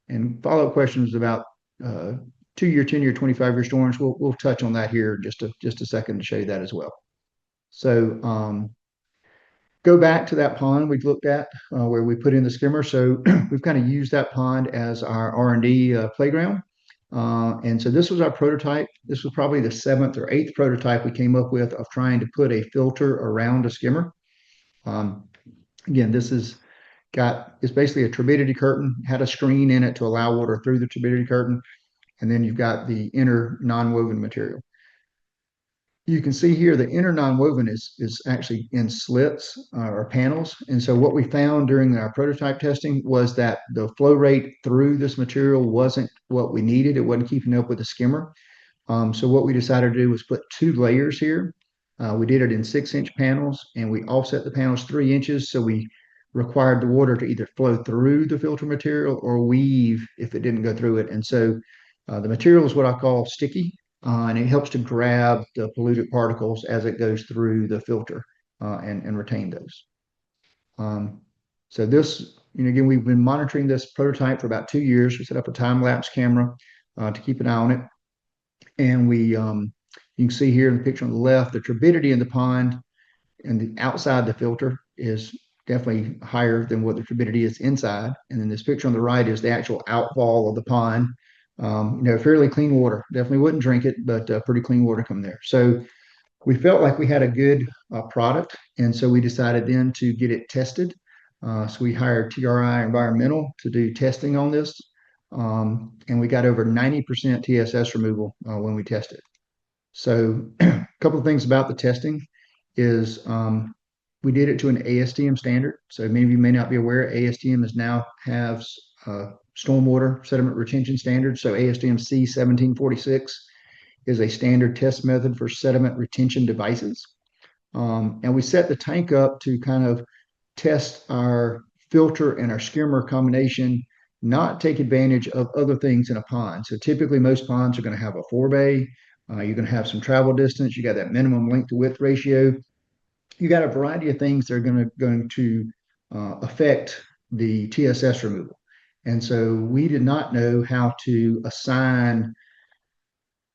And follow-up questions about 2-year, 10-year, 25-year storms. We'll touch on that here in just a second to show you that as well. So go back to that pond we looked at where we put in the skimmer. So we've kind of used that pond as our R&D playground. And so this was our prototype. This was probably the 7th or 8th prototype we came up with of trying to put a filter around a skimmer. Again, it's basically a turbidity curtain, had a screen in it to allow water through the turbidity curtain. And then you've got the inner non-woven material. You can see here the inner non-woven is actually in slits or panels. And so what we found during our prototype testing was that the flow rate through this material wasn't what we needed. It wasn't keeping up with the skimmer. So what we decided to do was put 2 layers here. We did it in 6-inch panels, and we offset the panels 3 inches. So we required the water to either flow through the filter material or weave if it didn't go through it. And so the material is what I call sticky. And it helps to grab the polluted particles as it goes through the filter and retain those. So this, again, we've been monitoring this prototype for about 2 years. We set up a time-lapse camera to keep an eye on it. And you can see here in the picture on the left, the turbidity in the pond and the outside the filter is definitely higher than what the turbidity is inside. And then this picture on the right is the actual outfall of the pond. Fairly clean water. Definitely wouldn't drink it, but pretty clean water coming there. So we felt like we had a good product, and so we decided then to get it tested. So we hired TRI Environmental to do testing on this, and we got over 90% TSS removal when we tested. So a couple of things about the testing is we did it to an ASTM standard. So many of you may not be aware, ASTM is now has stormwater sediment retention standards. So ASTM C1746 is a standard test method for sediment retention devices. And we set the tank up to kind of test our filter and our skimmer combination, not take advantage of other things in a pond. So typically most ponds are going to have a forebay. You're going to have some travel distance. You got that minimum length to width ratio. You got a variety of things that are going to affect the TSS removal. And so we did not know how to assign,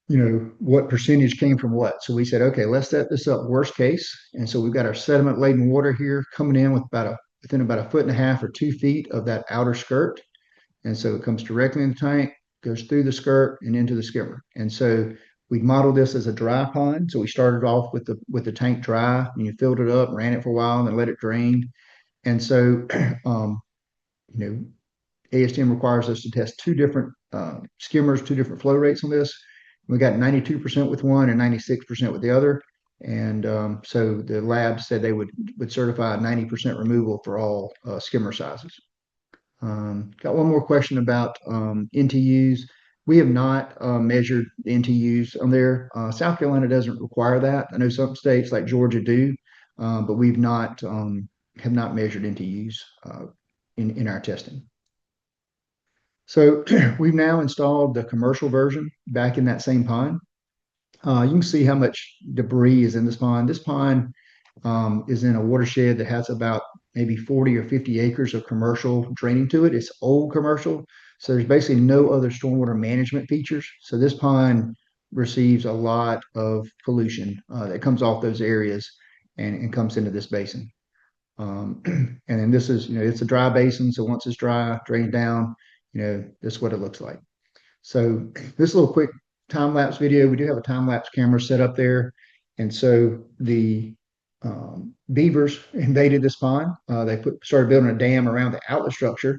what percentage came from what. So we said, okay, let's set this up worst case. And so we've got our sediment laden water here coming in with within about 1.5 feet or 2 feet of that outer skirt. And so it comes directly in the tank, goes through the skirt and into the skimmer. And so we modeled this as a dry pond. So we started off with the tank dry, and you filled it up, ran it for a while, and then let it drain. And so, ASTM requires us to test 2 different skimmers, 2 different flow rates on this. We got 92% with one and 96% with the other. And so the lab said they would certify 90% removal for all skimmer sizes. Got one more question about NTUs. We have not measured the NTUs on there. South Carolina doesn't require that. I know some states like Georgia do, but we've not have not measured NTUs in our testing. So we've now installed the commercial version back in that same pond. You can see how much debris is in this pond. This pond is in a watershed that has about maybe 40 or 50 acres of commercial draining to it. It's old commercial, so there's basically no other stormwater management features. So this pond receives a lot of pollution that comes off those areas and comes into this basin. And then this is, it's a dry basin, so once it's dry, drained down, this is what it looks like. So this little quick time-lapse video, we do have a time-lapse camera set up there. And so the beavers invaded this pond. They started building a dam around the outlet structure,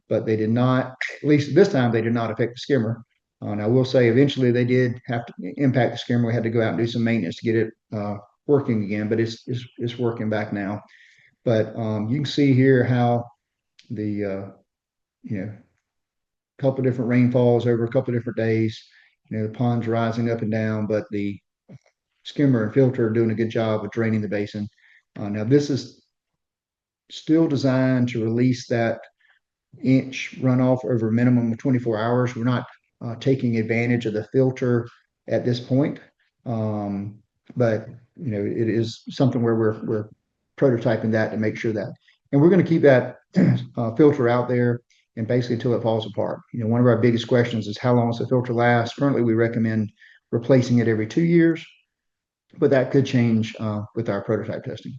but they did not, at least this time, they did not affect the skimmer. And I will say eventually they did have to impact the skimmer. We had to go out and do some maintenance to get it working again, but it's working back now. But you can see here how the couple of different rainfalls over a couple of different days. The pond's rising up and down, but the skimmer and filter are doing a good job of draining the basin. Now this is still designed to release that inch runoff over a minimum of 24 hours. We're not taking advantage of the filter at this point. But it is something where we're prototyping that to make sure that, and we're going to keep that filter out there and basically until it falls apart. One of our biggest questions is how long does the filter last? Currently, we recommend replacing it every 2 years, but that could change with our prototype testing.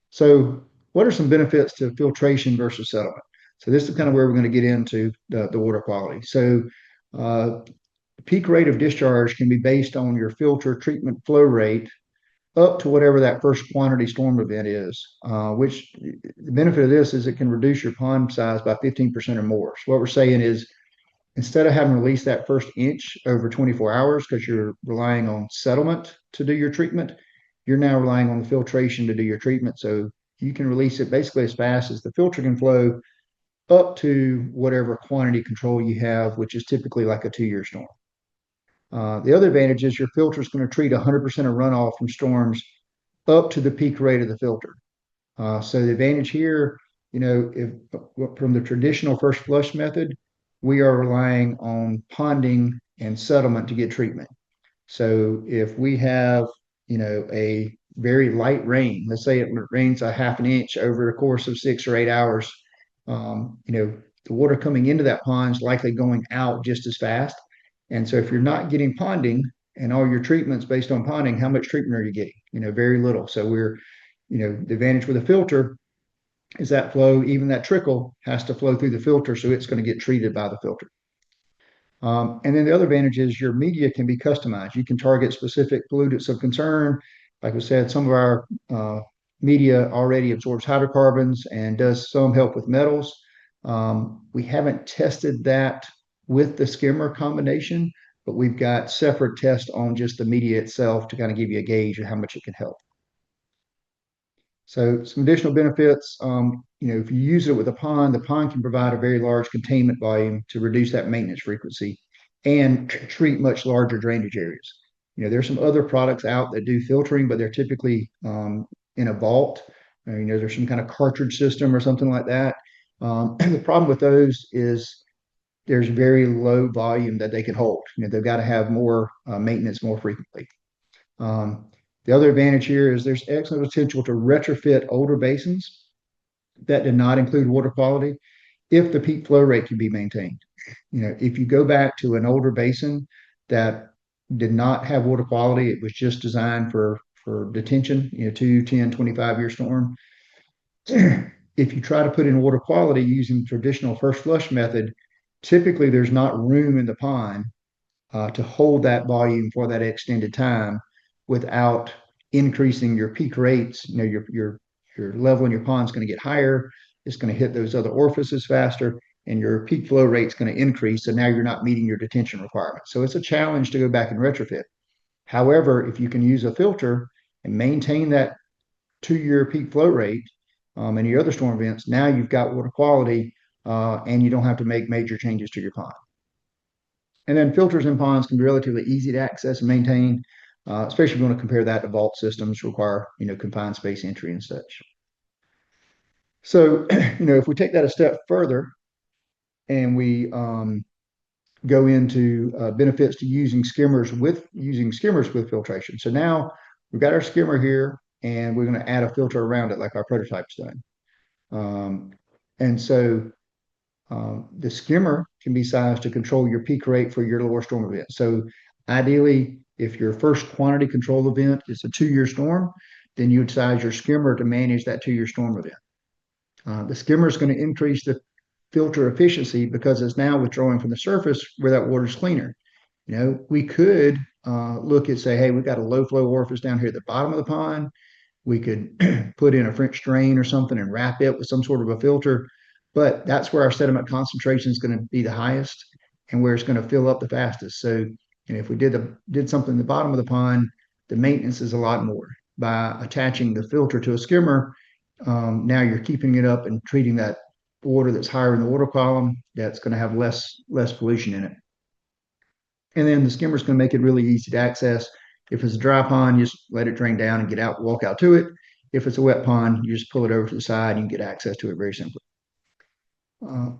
So what are some benefits to filtration versus settlement? So this is kind of where we're going to get into the water quality. So peak rate of discharge can be based on your filter treatment flow rate up to whatever that first quantity storm event is, which the benefit of this is it can reduce your pond size by 15% or more. So what we're saying is instead of having to release that first inch over 24 hours because you're relying on settlement to do your treatment, you're now relying on the filtration to do your treatment. So you can release it basically as fast as the filter can flow up to whatever quantity control you have, which is typically like a 2-year storm. The other advantage is your filter is going to treat 100% of runoff from storms up to the peak rate of the filter. So the advantage here, if from the traditional first flush method, we are relying on ponding and settlement to get treatment. So if we have, a very light rain, let's say it rains a half an inch over the course of 6 or 8 hours, the water coming into that pond is likely going out just as fast. And so if you're not getting ponding and all your treatments based on ponding, how much treatment are you getting? Very little. So the advantage with a filter is that flow, even that trickle has to flow through the filter. So it's going to get treated by the filter. And then the other advantage is your media can be customized. You can target specific pollutants of concern. Like I said, some of our media already absorbs hydrocarbons and does some help with metals. We haven't tested that with the skimmer combination, but we've got separate tests on just the media itself to kind of give you a gauge of how much it can help. So some additional benefits, if you use it with the pond can provide a very large containment volume to reduce that maintenance frequency and treat much larger drainage areas. There's some other products out that do filtering, but they're typically in a vault. There's some kind of cartridge system or something like that. The problem with those is there's very low volume that they can hold. They've got to have more maintenance more frequently. The other advantage here is there's excellent potential to retrofit older basins that did not include water quality if the peak flow rate can be maintained. If you go back to an older basin that did not have water quality, it was just designed for detention, 2, 10, 25-year storm. If you try to put in water quality using the traditional first flush method, typically there's not room in the pond to hold that volume for that extended time without increasing your peak rates. Your level in your pond is going to get higher. It's going to hit those other orifices faster, and your peak flow rate is going to increase. So now you're not meeting your detention requirements. So it's a challenge to go back and retrofit. However, if you can use a filter and maintain that 2-year peak flow rate and your other storm events, now you've got water quality and you don't have to make major changes to your pond. And then filters in ponds can be relatively easy to access and maintain, especially if you want to compare that to vault systems require, confined space entry and such. So, if we take that a step further and we go into benefits to using skimmers with filtration. So now we've got our skimmer here and we're going to add a filter around it like our prototype's done. And so the skimmer can be sized to control your peak rate for your lower storm event. So ideally, if your first quantity control event is a 2-year storm, then you would size your skimmer to manage that 2-year storm event. The skimmer is going to increase the filter efficiency because it's now withdrawing from the surface where that water is cleaner. We could look at say, hey, we've got a low flow orifice down here at the bottom of the pond. We could put in a French drain or something and wrap it with some sort of a filter, but that's where our sediment concentration is going to be the highest and where it's going to fill up the fastest. So, if we did something in the bottom of the pond, the maintenance is a lot more. By attaching the filter to a skimmer, now you're keeping it up and treating that water that's higher in the water column that's going to have less pollution in it. And then the skimmer is going to make it really easy to access. If it's a dry pond, you just let it drain down and get out, walk out to it. If it's a wet pond, you just pull it over to the side and you can get access to it very simply. Uh,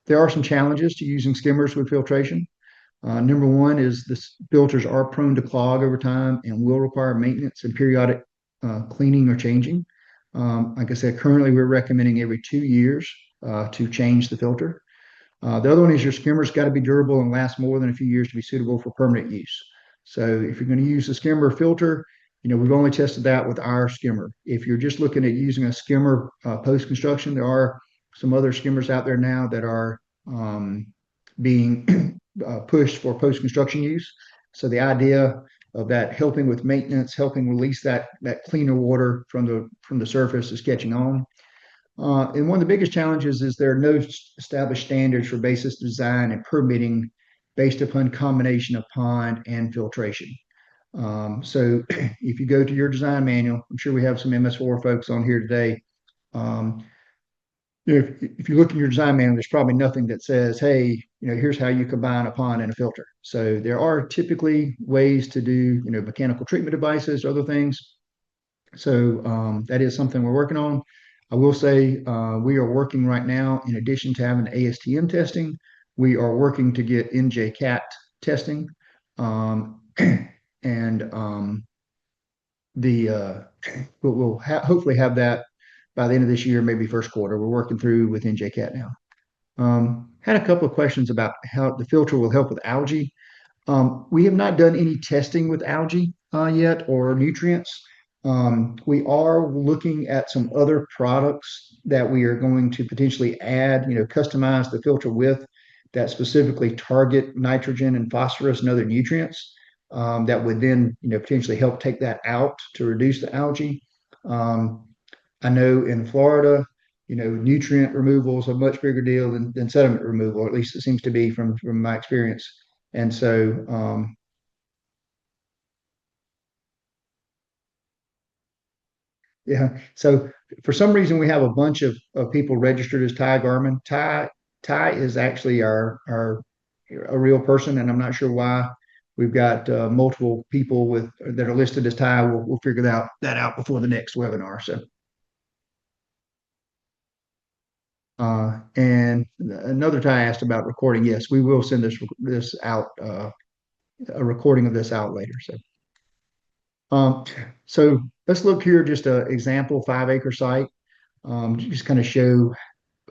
there are some challenges to using skimmers with filtration. Number one is the filters are prone to clog over time and will require maintenance and periodic cleaning or changing. Like I said, currently we're recommending every 2 years to change the filter. The other one is your skimmer's got to be durable and last more than a few years to be suitable for permanent use. So if you're going to use a skimmer filter, we've only tested that with our skimmer. If you're just looking at using a skimmer post-construction, there are some other skimmers out there now that are being pushed for post-construction use. So the idea of that helping with maintenance, helping release that cleaner water from the surface is catching on. And one of the biggest challenges is there are no established standards for basis design and permitting based upon combination of pond and filtration. So if you go to your design manual, I'm sure we have some MS4 folks on here today. If you look in your design manual, there's probably nothing that says, hey, here's how you combine a pond and a filter. So there are typically ways to do, mechanical treatment devices, other things. So that is something we're working on. I will say we are working right now, in addition to having ASTM testing, we are working to get NJCAT testing. And we'll hopefully have that by the end of this year, maybe first quarter. We're working through with NJCAT now. Had a couple of questions about how the filter will help with algae. We have not done any testing with algae yet or nutrients. We are looking at some other products that we are going to potentially add, customize the filter with that specifically target nitrogen and phosphorus and other nutrients that would then, potentially help take that out to reduce the algae. I know in Florida, nutrient removal is a much bigger deal than sediment removal, or at least it seems to be from my experience. And so, yeah. So for some reason, we have a bunch of people registered as Ty Garman. Ty is actually our a real person, and I'm not sure why we've got multiple people that are listed as Ty. We'll figure that out before the next webinar. So. And another Ty asked about recording. Yes, we will send this out, a recording of this out later. Um, so let's look here, just an example 5-acre site, just kind of show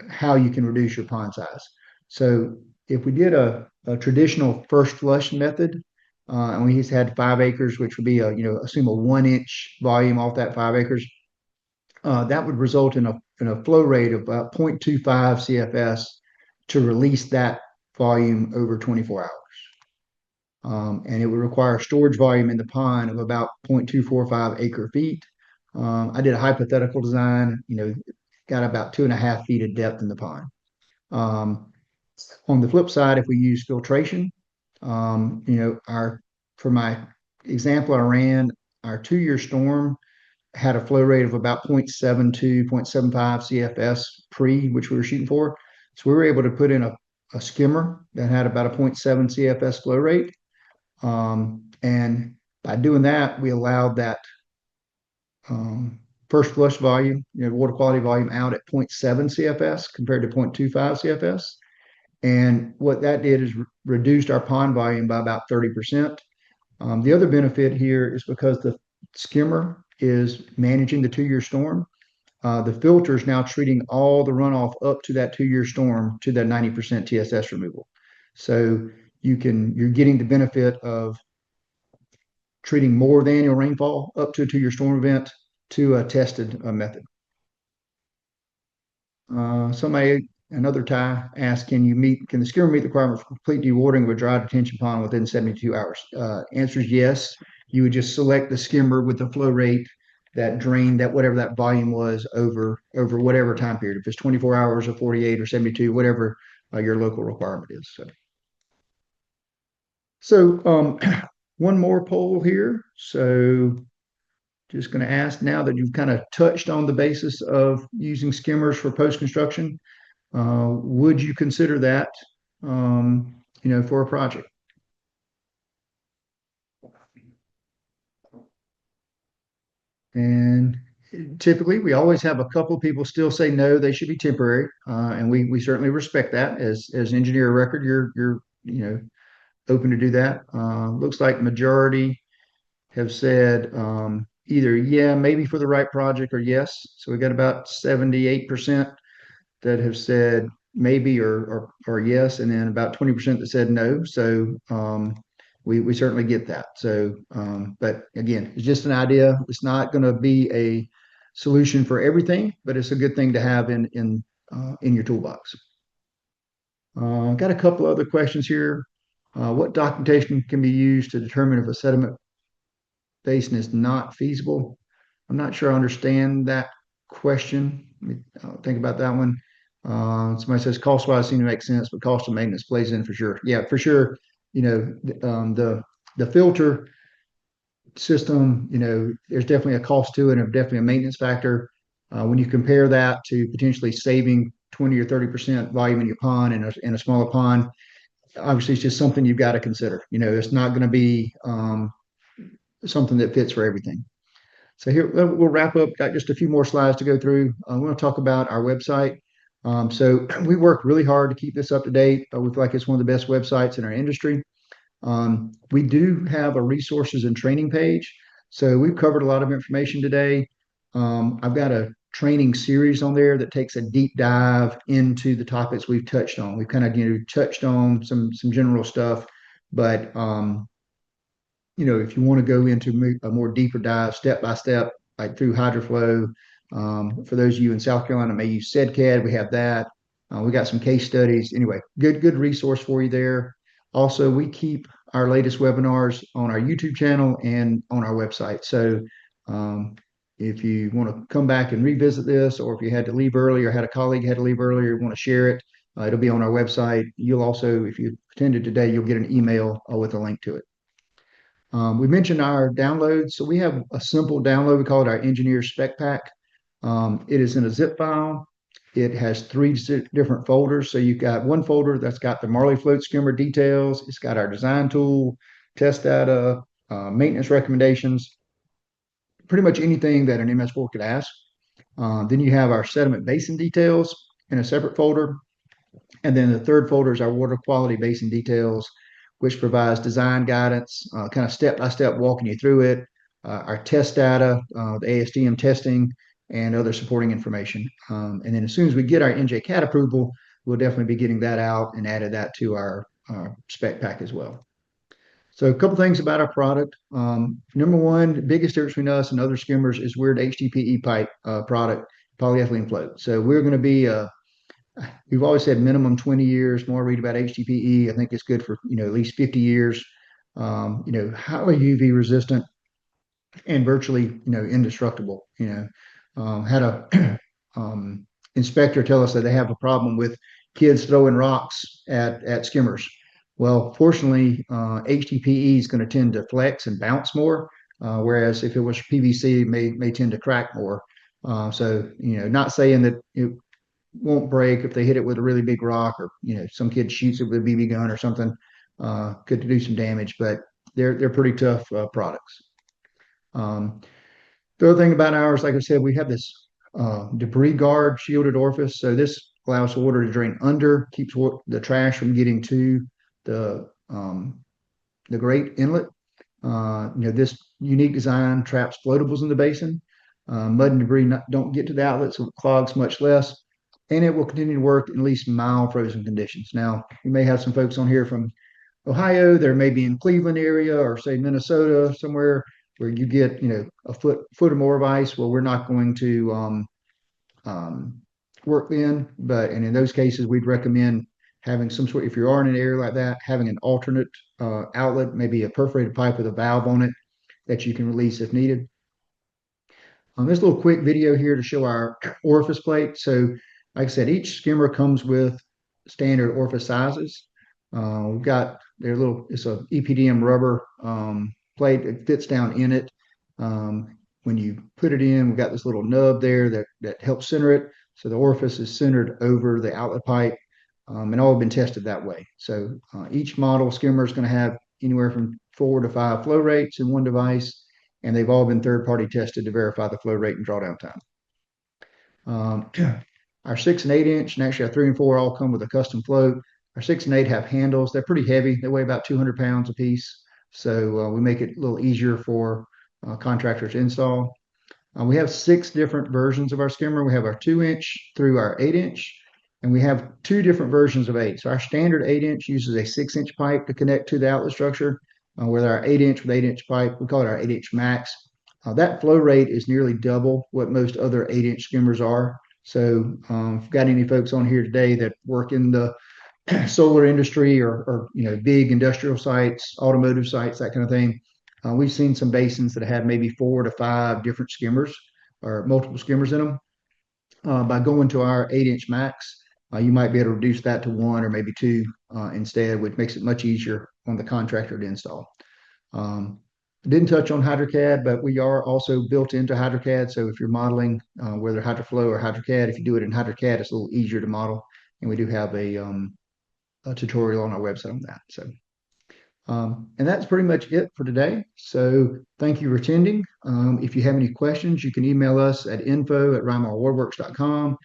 how you can reduce your pond size. So if we did a traditional first flush method, and we just had 5 acres, which would be assume a 1-inch volume off that 5 acres, that would result in a flow rate of about 0.25 CFS to release that volume over 24 hours. And it would require storage volume in the pond of about 0.245 acre feet. I did a hypothetical design, got about 2.5 feet of depth in the pond. On the flip side, if we use filtration, for my example I ran, our 2-year storm had a flow rate of about 0.72, 0.75 CFS pre, which we were shooting for. So we were able to put in a skimmer that had about a 0.7 CFS flow rate. And by doing that, we allowed that first flush volume, water quality volume out at 0.7 CFS compared to 0.25 CFS. And what that did is reduced our pond volume by about 30%. The other benefit here is because the skimmer is managing the 2-year storm, the filter is now treating all the runoff up to that 2-year storm to that 90% TSS removal. So you're getting the benefit of treating more of the annual rainfall up to a 2-year storm event to a tested method. Somebody Another tie asked, can the skimmer meet the requirement for complete dewatering of a dry detention pond within 72 hours? Answer is yes. You would just select the skimmer with the flow rate that drained that whatever that volume was over whatever time period. If it's 24 hours or 48 or 72, whatever your local requirement is. So one more poll here. So just going to ask, now that you've kind of touched on the basis of using skimmers for post-construction, would you consider that, for a project? And typically, we always have a couple of people still say no, they should be temporary, and we certainly respect that. As an engineer of record, you're open to do that. Looks like majority have said either yeah, maybe for the right project, or yes. So we got about 78% that have said maybe or yes, and then about 20% that said no. So we certainly get that. So, but again, it's just an idea. It's not going to be a solution for everything, but it's a good thing to have in your toolbox. Got a couple other questions here. What documentation can be used to determine if a sediment basin is not feasible? I'm not sure I understand that question. Think about that one. Somebody says cost-wise seem to make sense, but cost of maintenance plays in for sure. Yeah, for sure. The filter system, there's definitely a cost to it and definitely a maintenance factor. When you compare that to potentially saving 20 or 30% volume in your pond in a smaller pond, obviously it's just something you've got to consider. It's not going to be something that fits for everything. So here we'll wrap up. Got just a few more slides to go through. I want to talk about our website. So we work really hard to keep this up to date. We feel like it's one of the best websites in our industry. We do have a resources and training page. So we've covered a lot of information today. I've got a training series on there that takes a deep dive into the topics we've touched on. We've kind of touched on some general stuff, but if you want to go into a more deeper dive, step by step, like through HydroFlow, for those of you in South Carolina may use SEDCAD, we have that. We got some case studies. Anyway, good resource for you there. Also, we keep our latest webinars on our YouTube channel and on our website. So if you want to come back and revisit this, or if you had to leave early or had a colleague had to leave early or want to share it, it'll be on our website. You'll also, if you attended today, you'll get an email with a link to it. We mentioned our downloads. So we have a simple download. We call it our engineer spec pack. It is in a zip file. It has 3 different folders. So you've got one folder that's got the Marlee float skimmer details. It's got our design tool, test data, maintenance recommendations, pretty much anything that an MS4 could ask. Then you have our sediment basin details in a separate folder. And then the third folder is our water quality basin details, which provides design guidance, kind of step-by-step walking you through it, our test data, the ASTM testing, and other supporting information. And then as soon as we get our NJCAD approval, we'll definitely be getting that out and added that to our spec pack as well. So a couple things about our product. Number one, the biggest difference between us and other skimmers is we're an HDPE pipe product, polyethylene float. So we're going to be we've always said minimum 20 years. More read about HDPE. I think it's good for at least 50 years. Highly UV resistant and virtually indestructible. Had a inspector tell us that they have a problem with kids throwing rocks at skimmers. Well, fortunately, HDPE is going to tend to flex and bounce more, whereas if it was PVC, it may tend to crack more. So not saying that it won't break if they hit it with a really big rock, or some kid shoots it with a BB gun or something, could do some damage, but they're pretty tough products. The other thing about ours, like I said, we have this debris guard shielded orifice. So this allows the water to drain under, keeps the trash from getting to the grate inlet. This unique design traps floatables in the basin. Mud and debris don't get to the outlet, so it clogs much less. And it will continue to work in at least mild frozen conditions. Now, you may have some folks on here from Ohio, there may be in Cleveland area, or say Minnesota, somewhere where you get a foot or more of ice. Well, we're not going to work then, and in those cases, we'd recommend having some sort, if you are in an area like that, having an alternate outlet, maybe a perforated pipe with a valve on it that you can release if needed. This little quick video here to show our orifice plate. So, like I said, each skimmer comes with standard orifice sizes. We've got their little, it's a EPDM rubber plate that fits down in it. When you put it in, we've got this little nub there that helps center it. So the orifice is centered over the outlet pipe, and all have been tested that way. So each model skimmer is going to have anywhere from 4 to 5 flow rates in one device, and they've all been third-party tested to verify the flow rate and drawdown time. Our 6 and 8 inch, and actually our 3 and 4 all come with a custom float. Our 6 and 8 have handles. They're pretty heavy. They weigh about 200 pounds a piece. So we make it a little easier for contractors to install. We have 6 different versions of our skimmer. We have our 2 inch through our 8 inch, and we have 2 different versions of 8. So our standard 8 inch uses a 6 inch pipe to connect to the outlet structure. With our 8 inch with 8 inch pipe, we call it our 8 inch max. That flow rate is nearly double what most other 8 inch skimmers are. So if you've got any folks on here today that work in the solar industry or big industrial sites, automotive sites, that kind of thing, we've seen some basins that have maybe 4 to 5 different skimmers or multiple skimmers in them. By going to our 8 inch max, you might be able to reduce that to 1 or maybe 2 instead, which makes it much easier on the contractor to install. Didn't touch on HydroCAD, but we are also built into HydroCAD. So if you're modeling, whether HydroFlow or HydroCAD, if you do it in HydroCAD, it's a little easier to model. And we do have a tutorial on our website on that. So, and that's pretty much it for today. So thank you for attending. If you have any questions, you can email us at info@rymarwaterworks.com.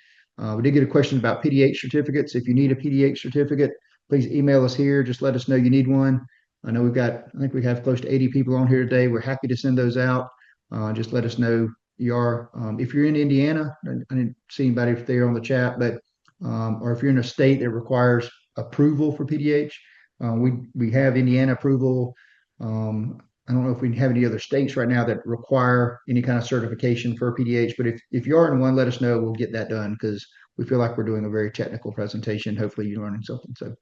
We did get a question about PDH certificates. If you need a PDH certificate, please email us here. Just let us know you need one. I know I think we have close to 80 people on here today. We're happy to send those out. Just let us know you are. If you're in Indiana, I didn't see anybody there on the chat, but or if you're in a state that requires approval for PDH, we have Indiana approval. I don't know if we have any other states right now that require any kind of certification for PDH, but if you are in one, let us know. We'll get that done because we feel like we're doing a very technical presentation. Hopefully you're learning something. So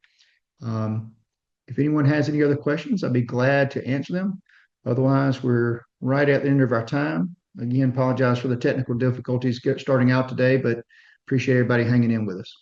if anyone has any other questions, I'd be glad to answer them. Otherwise, we're right at the end of our time. Again, apologize for the technical difficulties starting out today, but appreciate everybody hanging in with us.